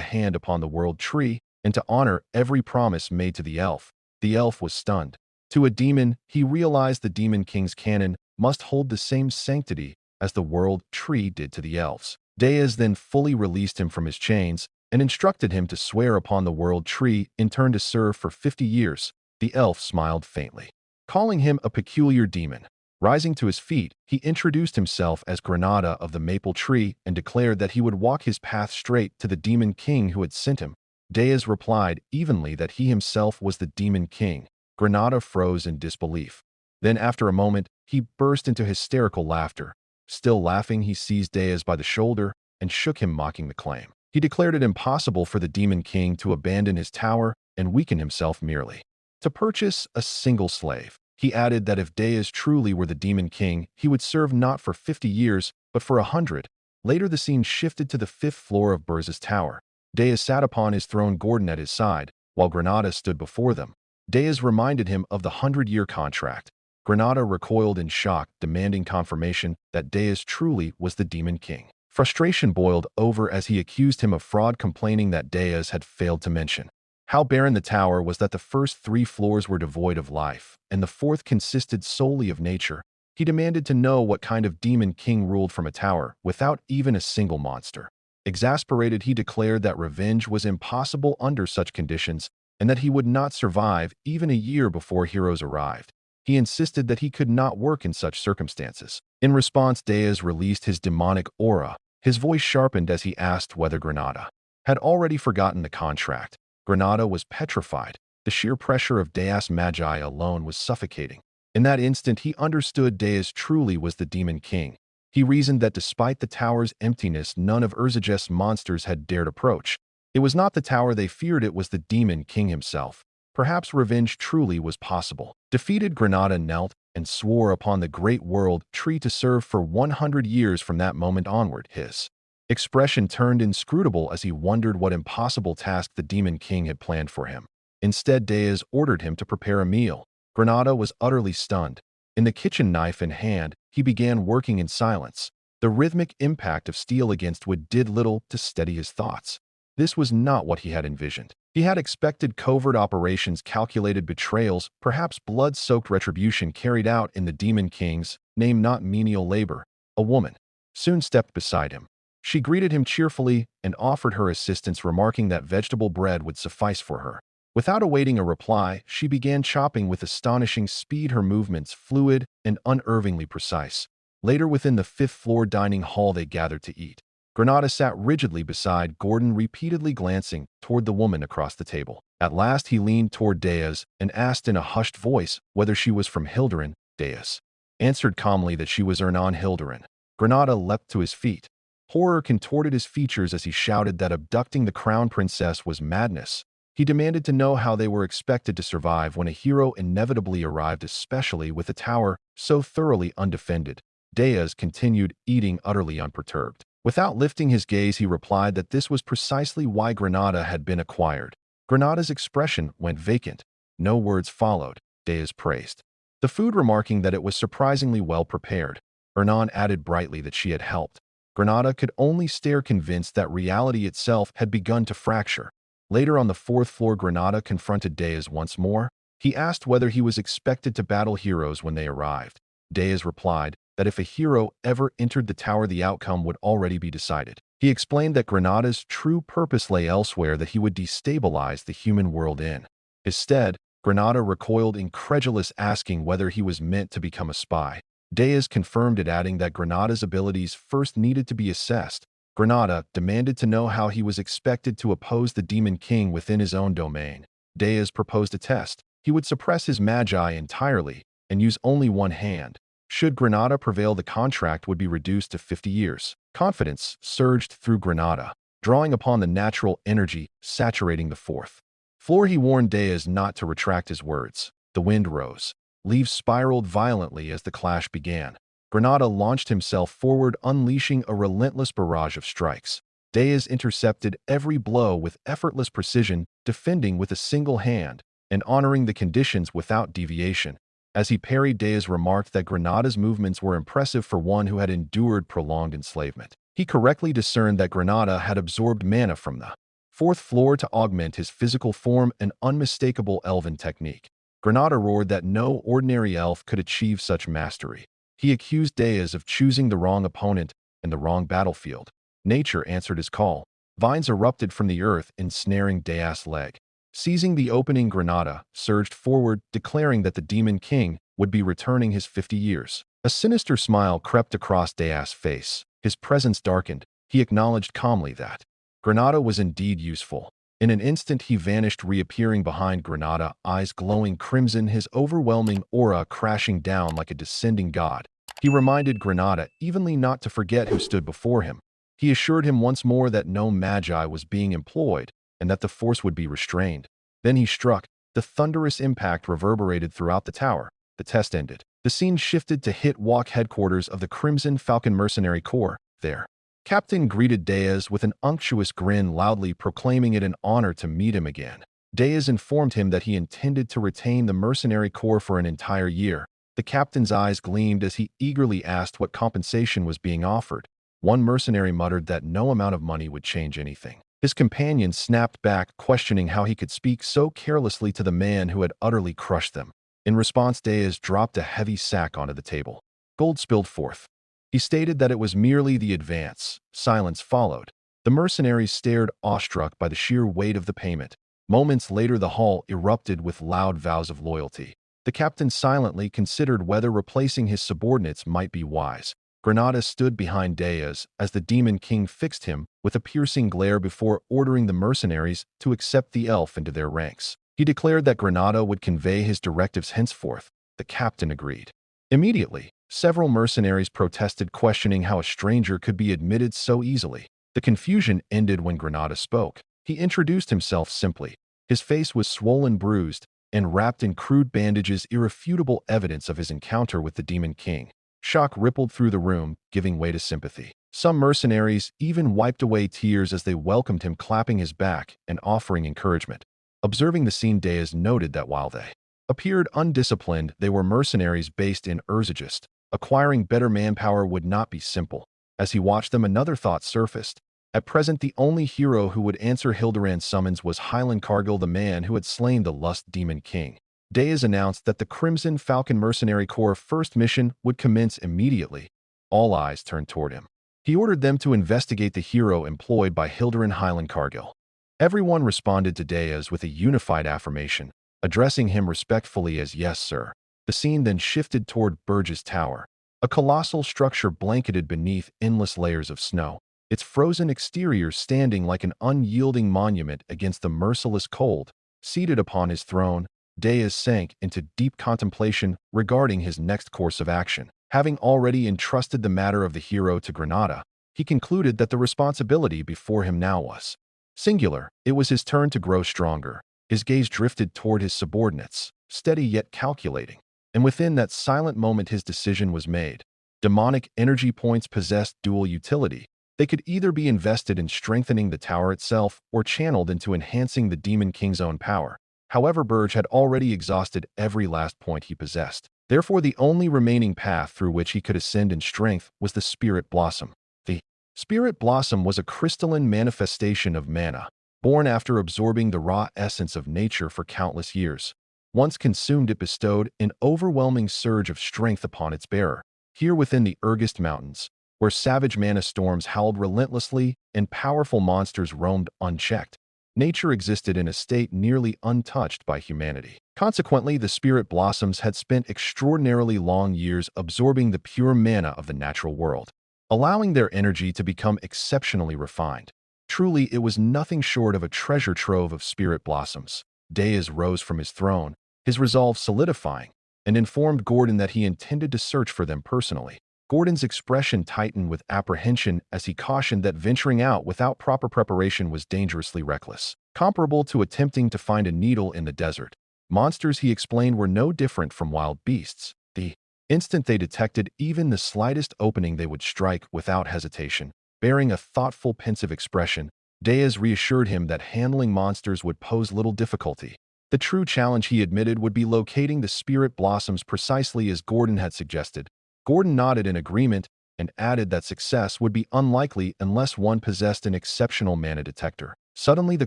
hand upon the world tree and to honor every promise made to the elf. The elf was stunned. To a demon, he realized the Demon King's canon must hold the same sanctity as the world tree did to the elves. Deas then fully released him from his chains and instructed him to swear upon the world tree in turn to serve for 50 years. The elf smiled faintly, calling him a peculiar demon. Rising to his feet, he introduced himself as Granada of the Maple Tree and declared that he would walk his path straight to the Demon King who had sent him. Deas replied evenly that he himself was the Demon King. Granada froze in disbelief. Then, after a moment, he burst into hysterical laughter. Still laughing, he seized Deas by the shoulder and shook him, mocking the claim. He declared it impossible for the Demon King to abandon his tower and weaken himself merely to purchase a single slave. He added that if Deas truly were the Demon King, he would serve not for 50 years, but for 100. Later, the scene shifted to the 5th floor of Burz's tower. Deas sat upon his throne, Gordon at his side, while Granada stood before them. Deas reminded him of the 100-year contract. Granada recoiled in shock, demanding confirmation that Deas truly was the Demon King. Frustration boiled over as he accused him of fraud, complaining that Deas had failed to mention how barren the tower was, that the first 3 floors were devoid of life, and the 4th consisted solely of nature. He demanded to know what kind of Demon King ruled from a tower without even a single monster. Exasperated, he declared that revenge was impossible under such conditions and that he would not survive even a year before heroes arrived. He insisted that he could not work in such circumstances. In response, Deas released his demonic aura. His voice sharpened as he asked whether Granada had already forgotten the contract. Granada was petrified. The sheer pressure of Deas' magi alone was suffocating. In that instant, he understood Deas truly was the Demon King. He reasoned that despite the tower's emptiness, none of Urzages' monsters had dared approach. It was not the tower they feared, it was the Demon King himself. Perhaps revenge truly was possible. Defeated, Granada knelt and swore upon the great world tree to serve for 100 years from that moment onward. His expression turned inscrutable as he wondered what impossible task the Demon King had planned for him. Instead, Deas ordered him to prepare a meal. Granada was utterly stunned. In the kitchen, knife in hand, he began working in silence. The rhythmic impact of steel against wood did little to steady his thoughts. This was not what he had envisioned. He had expected covert operations, calculated betrayals, perhaps blood-soaked retribution carried out in the Demon King's name, not menial labor. A woman soon stepped beside him. She greeted him cheerfully and offered her assistance, remarking that vegetable bread would suffice for her. Without awaiting a reply, she began chopping with astonishing speed, her movements fluid and unerringly precise. Later, within the 5th-floor dining hall, they gathered to eat. Granada sat rigidly beside Gordon, repeatedly glancing toward the woman across the table. At last, he leaned toward Deas and asked in a hushed voice whether she was from Hilderin. Deas answered calmly that she was Ernan Hilderin. Granada leapt to his feet. Horror contorted his features as he shouted that abducting the crown princess was madness. He demanded to know how they were expected to survive when a hero inevitably arrived, especially with a tower so thoroughly undefended. Deas continued eating, utterly unperturbed. Without lifting his gaze, he replied that this was precisely why Granada had been acquired. Granada's expression went vacant. No words followed. Deas praised the food, remarking that it was surprisingly well prepared. Ernan added brightly that she had helped. Granada could only stare, convinced that reality itself had begun to fracture. Later, on the 4th floor, Granada confronted Deas once more. He asked whether he was expected to battle heroes when they arrived. Deas replied that if a hero ever entered the tower, the outcome would already be decided. He explained that Granada's true purpose lay elsewhere, that he would destabilize the human world in his stead. Granada recoiled, incredulous, asking whether he was meant to become a spy. Deas confirmed it, adding that Granada's abilities first needed to be assessed. Granada demanded to know how he was expected to oppose the Demon King within his own domain. Deas proposed a test. He would suppress his magi entirely and use only one hand. Should Granada prevail, the contract would be reduced to 50 years. Confidence surged through Granada, drawing upon the natural energy saturating the fourth floor. He warned Deas not to retract his words. The wind rose. Leaves spiraled violently as the clash began. Granada launched himself forward, unleashing a relentless barrage of strikes. Deas intercepted every blow with effortless precision, defending with a single hand and honoring the conditions without deviation. As he parried, Deas remarked that Granada's movements were impressive for one who had endured prolonged enslavement. He correctly discerned that Granada had absorbed mana from the fourth floor to augment his physical form, an unmistakable elven technique. Granada roared that no ordinary elf could achieve such mastery. He accused Deas of choosing the wrong opponent and the wrong battlefield. Nature answered his call. Vines erupted from the earth, ensnaring Deas' leg. Seizing the opening, Granada surged forward, declaring that the Demon King would be returning his 50 years. A sinister smile crept across Deas' face. His presence darkened. He acknowledged calmly that Granada was indeed useful. In an instant he vanished, reappearing behind Granada, eyes glowing crimson, his overwhelming aura crashing down like a descending god. He reminded Granada evenly not to forget who stood before him. He assured him once more that no magi was being employed and that the force would be restrained. Then he struck. The thunderous impact reverberated throughout the tower. The test ended. The scene shifted to Hit Walk, headquarters of the Crimson Falcon Mercenary Corps. There, Captain greeted Deas with an unctuous grin, loudly proclaiming it an honor to meet him again. Deas informed him that he intended to retain the Mercenary Corps for an entire year. The captain's eyes gleamed as he eagerly asked what compensation was being offered. One mercenary muttered that no amount of money would change anything. His companion snapped back, questioning how he could speak so carelessly to the man who had utterly crushed them. In response, Deas dropped a heavy sack onto the table. Gold spilled forth. He stated that it was merely the advance. Silence followed. The mercenaries stared, awestruck by the sheer weight of the payment. Moments later, the hall erupted with loud vows of loyalty. The captain silently considered whether replacing his subordinates might be wise. Granada stood behind Deas as the Demon King fixed him with a piercing glare before ordering the mercenaries to accept the elf into their ranks. He declared that Granada would convey his directives henceforth. The captain agreed. Immediately, several mercenaries protested, questioning how a stranger could be admitted so easily. The confusion ended when Granada spoke. He introduced himself simply. His face was swollen, bruised, and wrapped in crude bandages, irrefutable evidence of his encounter with the Demon King. Shock rippled through the room, giving way to sympathy. Some mercenaries even wiped away tears as they welcomed him, clapping his back and offering encouragement. Observing the scene, Deas noted that while they appeared undisciplined, they were mercenaries based in Urzagist. Acquiring better manpower would not be simple. As he watched them, another thought surfaced. At present, the only hero who would answer Hildebrand's summons was Highland Cargill, the man who had slain the Lust Demon King. Deas announced that the Crimson Falcon Mercenary Corps' first mission would commence immediately. All eyes turned toward him. He ordered them to investigate the hero employed by Hildebrand Highland Cargill. Everyone responded to Deas with a unified affirmation, addressing him respectfully as "Yes, sir." The scene then shifted toward Burge's Tower, a colossal structure blanketed beneath endless layers of snow, its frozen exterior standing like an unyielding monument against the merciless cold. Seated upon his throne, Deas sank into deep contemplation regarding his next course of action. Having already entrusted the matter of the hero to Granada, he concluded that the responsibility before him now was singular. It was his turn to grow stronger. His gaze drifted toward his subordinates, steady yet calculating. And within that silent moment, his decision was made. Demonic energy points possessed dual utility. They could either be invested in strengthening the tower itself or channeled into enhancing the Demon King's own power. However, Burge had already exhausted every last point he possessed. Therefore, the only remaining path through which he could ascend in strength was the Spirit Blossom. The Spirit Blossom was a crystalline manifestation of mana, born after absorbing the raw essence of nature for countless years. Once consumed, it bestowed an overwhelming surge of strength upon its bearer. Here within the Urgist Mountains, where savage mana storms howled relentlessly and powerful monsters roamed unchecked, nature existed in a state nearly untouched by humanity. Consequently, the Spirit Blossoms had spent extraordinarily long years absorbing the pure mana of the natural world. allowing their energy to become exceptionally refined. Truly, it was nothing short of a treasure trove of spirit blossoms. Deas rose from his throne, his resolve solidifying, and informed Gordon that he intended to search for them personally. Gordon's expression tightened with apprehension as he cautioned that venturing out without proper preparation was dangerously reckless, comparable to attempting to find a needle in the desert. Monsters, he explained, were no different from wild beasts. The instant they detected even the slightest opening, they would strike without hesitation. Bearing a thoughtful, pensive expression, Deas reassured him that handling monsters would pose little difficulty. The true challenge, he admitted, would be locating the spirit blossoms precisely as Gordon had suggested. Gordon nodded in agreement and added that success would be unlikely unless one possessed an exceptional mana detector. Suddenly, the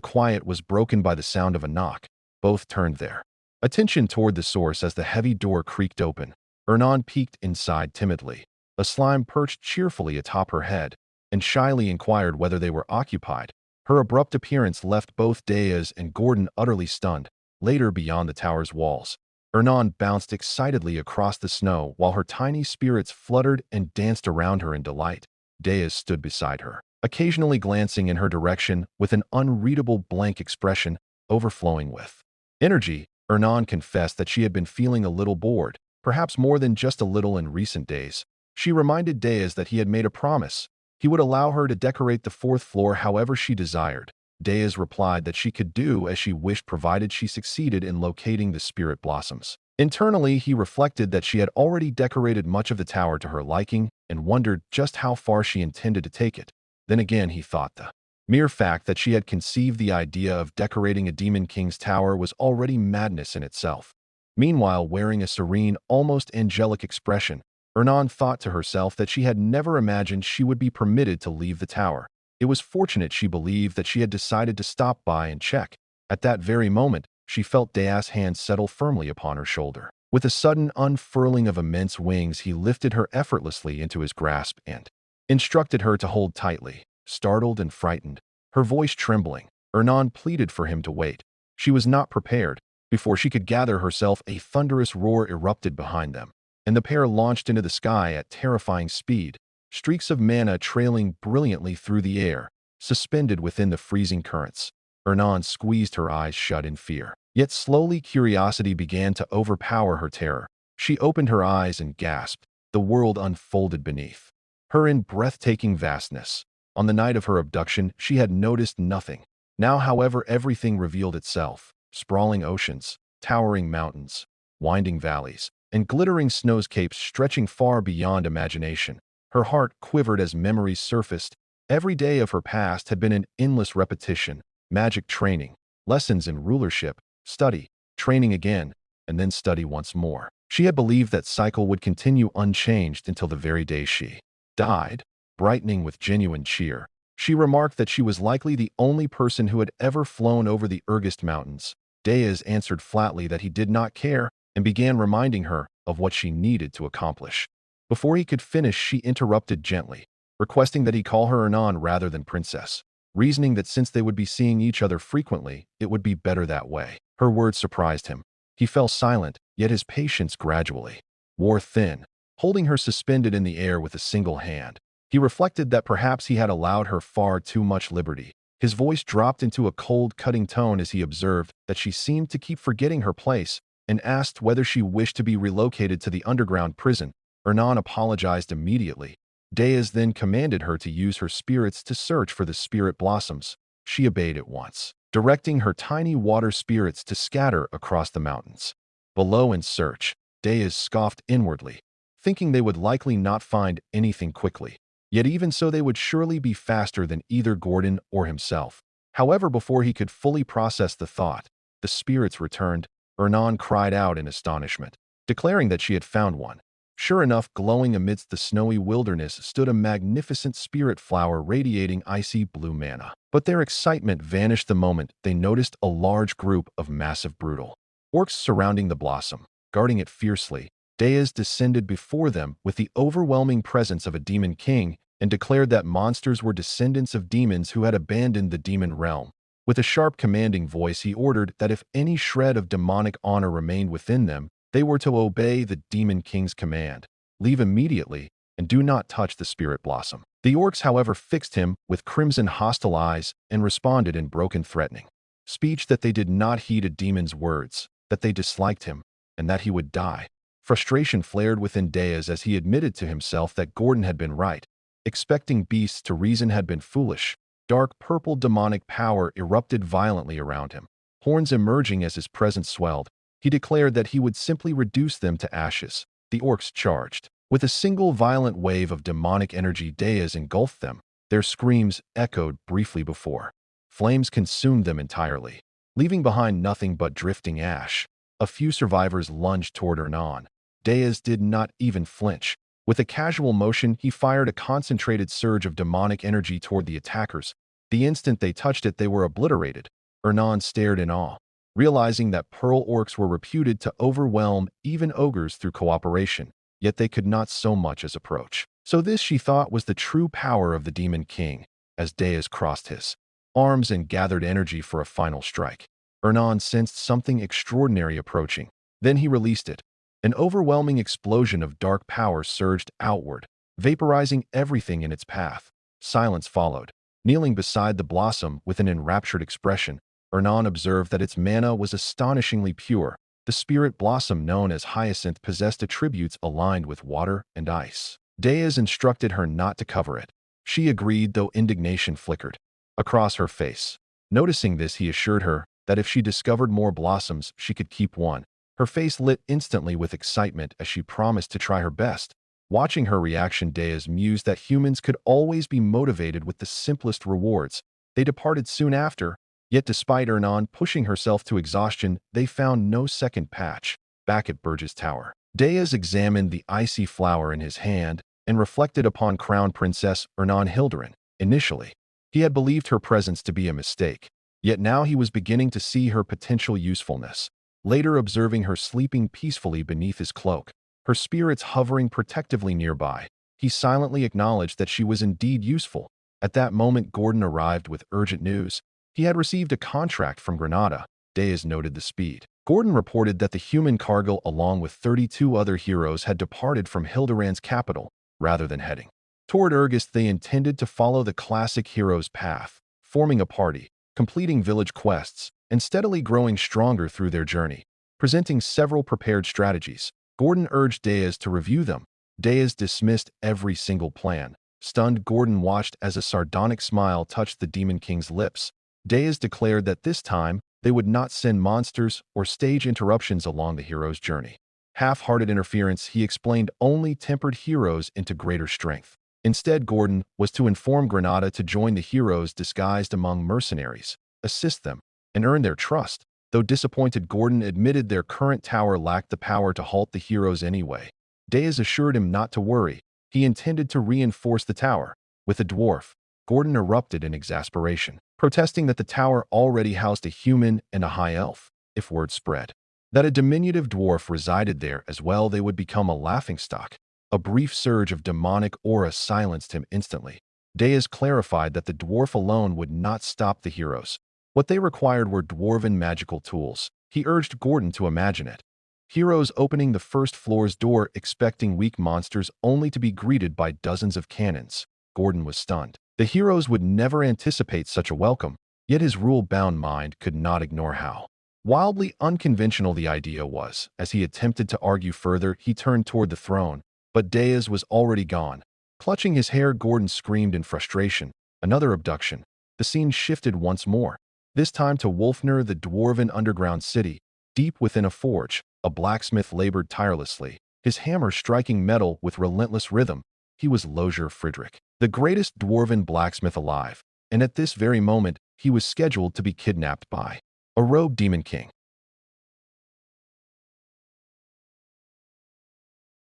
quiet was broken by the sound of a knock. Both turned their attention toward the source as the heavy door creaked open. Ernan peeked inside timidly. A slime perched cheerfully atop her head and shyly inquired whether they were occupied. Her abrupt appearance left both Deas and Gordon utterly stunned. Later, beyond the tower's walls, Ernan bounced excitedly across the snow while her tiny spirits fluttered and danced around her in delight. Deas stood beside her, occasionally glancing in her direction with an unreadable blank expression overflowing with energy. Ernan confessed that she had been feeling a little bored, perhaps more than just a little in recent days. She reminded Deas that he had made a promise. He would allow her to decorate the fourth floor however she desired. Deas replied that she could do as she wished provided she succeeded in locating the spirit blossoms. Internally, he reflected that she had already decorated much of the tower to her liking and wondered just how far she intended to take it. Then again, he thought the mere fact that she had conceived the idea of decorating a demon king's tower was already madness in itself. Meanwhile, wearing a serene, almost angelic expression, Ernan thought to herself that she had never imagined she would be permitted to leave the tower. It was fortunate, she believed, that she had decided to stop by and check. At that very moment, she felt Deas' hand settle firmly upon her shoulder. With a sudden unfurling of immense wings, he lifted her effortlessly into his grasp and instructed her to hold tightly. Startled and frightened, her voice trembling, Ernan pleaded for him to wait. She was not prepared. Before she could gather herself, a thunderous roar erupted behind them, and the pair launched into the sky at terrifying speed, streaks of mana trailing brilliantly through the air, suspended within the freezing currents. Ernan squeezed her eyes shut in fear. Yet slowly curiosity began to overpower her terror. She opened her eyes and gasped. The world unfolded beneath her in breathtaking vastness. On the night of her abduction, she had noticed nothing. Now, however, everything revealed itself. Sprawling oceans, towering mountains, winding valleys, and glittering snowcapes stretching far beyond imagination. Her heart quivered as memories surfaced. Every day of her past had been an endless repetition, magic training, lessons in rulership, study, training again, and then study once more. She had believed that cycle would continue unchanged until the very day she died. Brightening with genuine cheer, she remarked that she was likely the only person who had ever flown over the Urgist Mountains. Deas answered flatly that he did not care and began reminding her of what she needed to accomplish. Before he could finish, she interrupted gently, requesting that he call her Ernan rather than Princess, reasoning that since they would be seeing each other frequently, it would be better that way. Her words surprised him. He fell silent, yet his patience gradually wore thin, holding her suspended in the air with a single hand. He reflected that perhaps he had allowed her far too much liberty. His voice dropped into a cold, cutting tone as he observed that she seemed to keep forgetting her place and asked whether she wished to be relocated to the underground prison. Ernan apologized immediately. Deas then commanded her to use her spirits to search for the spirit blossoms. She obeyed at once, directing her tiny water spirits to scatter across the mountains. Below in search, Deas scoffed inwardly, thinking they would likely not find anything quickly. Yet even so, they would surely be faster than either Gordon or himself. However, before he could fully process the thought, the spirits returned. Ernan cried out in astonishment, declaring that she had found one. Sure enough, glowing amidst the snowy wilderness stood a magnificent spirit flower radiating icy blue mana. But their excitement vanished the moment they noticed a large group of massive brutal orcs surrounding the blossom, guarding it fiercely. Deas descended before them with the overwhelming presence of a demon king and declared that monsters were descendants of demons who had abandoned the demon realm. With a sharp, commanding voice, he ordered that if any shred of demonic honor remained within them, they were to obey the demon king's command, leave immediately, and do not touch the spirit blossom. The orcs, however, fixed him with crimson hostile eyes and responded in broken threatening speech that they did not heed a demon's words, that they disliked him, and that he would die. Frustration flared within Deas as he admitted to himself that Gordon had been right. Expecting beasts to reason had been foolish. Dark purple demonic power erupted violently around him, horns emerging as his presence swelled. He declared that he would simply reduce them to ashes. The orcs charged. With a single violent wave of demonic energy, Deas engulfed them. Their screams echoed briefly before. Flames consumed them entirely, leaving behind nothing but drifting ash. A few survivors lunged toward Hernan. Deas did not even flinch. With a casual motion, he fired a concentrated surge of demonic energy toward the attackers. The instant they touched it, they were obliterated. Hernan stared in awe, realizing that pearl orcs were reputed to overwhelm even ogres through cooperation, yet they could not so much as approach. So this, she thought, was the true power of the Demon King. As Deas crossed his arms and gathered energy for a final strike, Hernan sensed something extraordinary approaching. Then he released it. An overwhelming explosion of dark power surged outward, vaporizing everything in its path. Silence followed. Kneeling beside the blossom with an enraptured expression, Hernan observed that its mana was astonishingly pure. The spirit blossom known as Hyacinth possessed attributes aligned with water and ice. Deas instructed her not to cover it. She agreed, though indignation flickered across her face. Noticing this, he assured her that if she discovered more blossoms, she could keep one. Her face lit instantly with excitement as she promised to try her best. Watching her reaction, Deas mused that humans could always be motivated with the simplest rewards. They departed soon after, yet despite Hernan pushing herself to exhaustion, they found no second patch. Back at Burgess Tower, Deas examined the icy flower in his hand and reflected upon Crown Princess Hernan Hilderin. Initially, he had believed her presence to be a mistake, yet now he was beginning to see her potential usefulness. Later, observing her sleeping peacefully beneath his cloak, her spirits hovering protectively nearby, he silently acknowledged that she was indeed useful. At that moment, Gordon arrived with urgent news. He had received a contract from Granada. Deas noted the speed. Gordon reported that the human cargo, along with 32 other heroes, had departed from Hilderan's capital. Rather than heading toward Urgist, they intended to follow the classic hero's path, forming a party, completing village quests, and steadily growing stronger through their journey. Presenting several prepared strategies, Gordon urged Deas to review them. Deas dismissed every single plan. Stunned, Gordon watched as a sardonic smile touched the Demon King's lips. Deas declared that this time, they would not send monsters or stage interruptions along the hero's journey. Half-hearted interference, he explained, only tempered heroes into greater strength. Instead, Gordon was to inform Granada to join the heroes disguised among mercenaries, assist them, and earn their trust. Though disappointed, Gordon admitted their current tower lacked the power to halt the heroes anyway. Deas assured him not to worry. He intended to reinforce the tower. With a dwarf, Gordon erupted in exasperation, protesting that the tower already housed a human and a high elf. If word spread that a diminutive dwarf resided there as well, they would become a laughingstock. A brief surge of demonic aura silenced him instantly. Deas clarified that the dwarf alone would not stop the heroes. What they required were dwarven magical tools. He urged Gordon to imagine it. Heroes opening the first floor's door, expecting weak monsters, only to be greeted by dozens of cannons. Gordon was stunned. The heroes would never anticipate such a welcome, yet his rule-bound mind could not ignore how wildly unconventional the idea was. As he attempted to argue further, he turned toward the throne, but Deas was already gone. Clutching his hair, Gordon screamed in frustration. Another abduction. The scene shifted once more, this time to Wolfner, the dwarven underground city. Deep within a forge, a blacksmith labored tirelessly, his hammer striking metal with relentless rhythm. He was Lozier Friedrich, the greatest dwarven blacksmith alive, and at this very moment, he was scheduled to be kidnapped by a rogue Demon King.